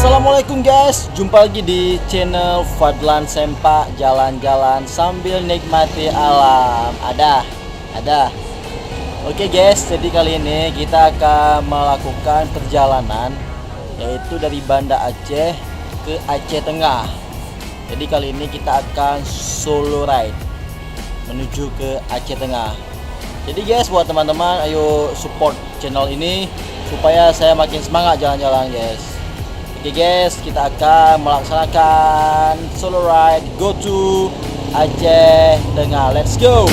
Assalamualaikum guys, jumpa lagi di channel Fadlan Sempak, jalan-jalan sambil nikmati alam. Ada. Oke guys, jadi kali ini kita akan melakukan perjalanan yaitu dari Banda Aceh ke Aceh Tengah. Jadi kali ini kita akan solo ride menuju ke Aceh Tengah. Jadi guys, buat teman-teman, ayo support channel ini supaya saya makin semangat jalan-jalan guys. Oke guys, kita akan melaksanakan solo ride go to Aceh Tengah. Let's go.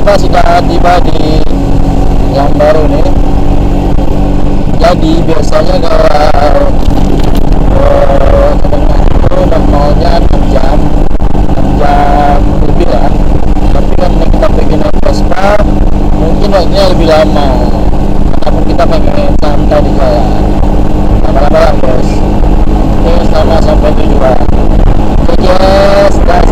Kita sudah tiba di yang baru nih. Jadi biasanya kalau Tengah itu normalnya 6 jam lebih lah. Tapi kan kita pengen naik Vespa, mungkin waktunya lebih lama. Karena kita pengen santai di jalan. Lama-lama lah guys. Oke, selamat sampai tujuan. Oke guys, gas.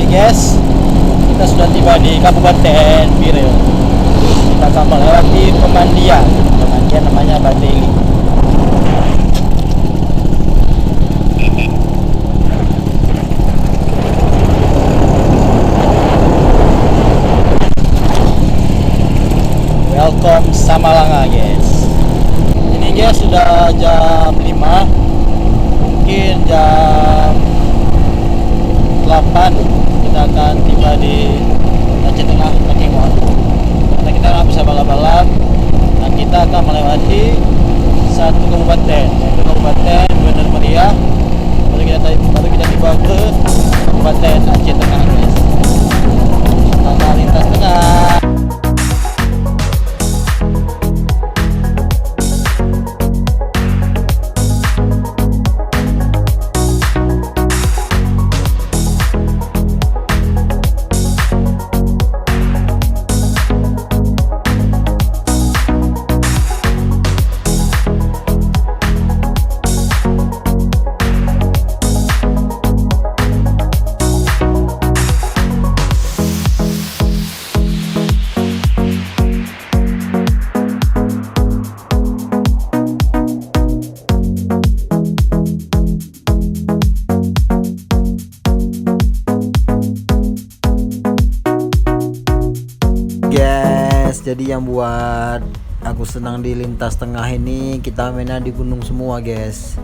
guys, kita sudah tiba di Kabupaten Bireu. Kita akan melewati pemandian namanya Bateli. Welcome Samalanga guys. Ini guys sudah jam 5, mungkin jam 8 kita akan tiba di Aceh Tengah Pakemon. Karena kita nggak bisa balap-balap, dan kita akan melewati satu kabupaten, yaitu Kabupaten Bener Meriah. Baru kita tiba ke Kabupaten Aceh Tengah guys. Tanggal lintas tengah. Guys, jadi yang buat aku senang di lintas tengah ini, kita mainnya di gunung semua guys.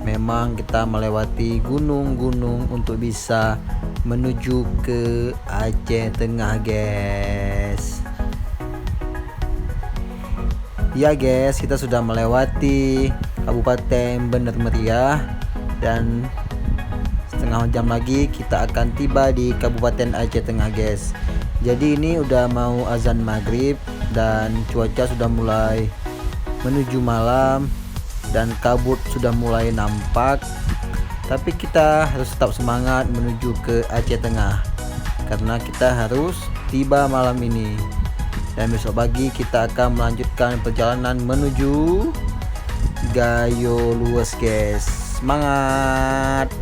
Memang kita melewati gunung-gunung untuk bisa menuju ke Aceh Tengah guys. Ya guys, kita sudah melewati Kabupaten Bener Meriah, dan setengah jam lagi kita akan tiba di Kabupaten Aceh Tengah guys. Jadi ini udah mau azan maghrib dan cuaca sudah mulai menuju malam dan kabut sudah mulai nampak. Tapi kita harus tetap semangat menuju ke Aceh Tengah karena kita harus tiba malam ini. Dan besok pagi kita akan melanjutkan perjalanan menuju Gayo Luwes guys. Semangat!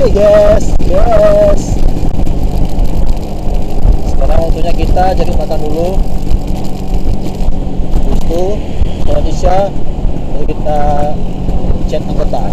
Oke guys, sekarang waktunya kita cari makan dulu. Habis itu Indonesia baru kita chat anggota.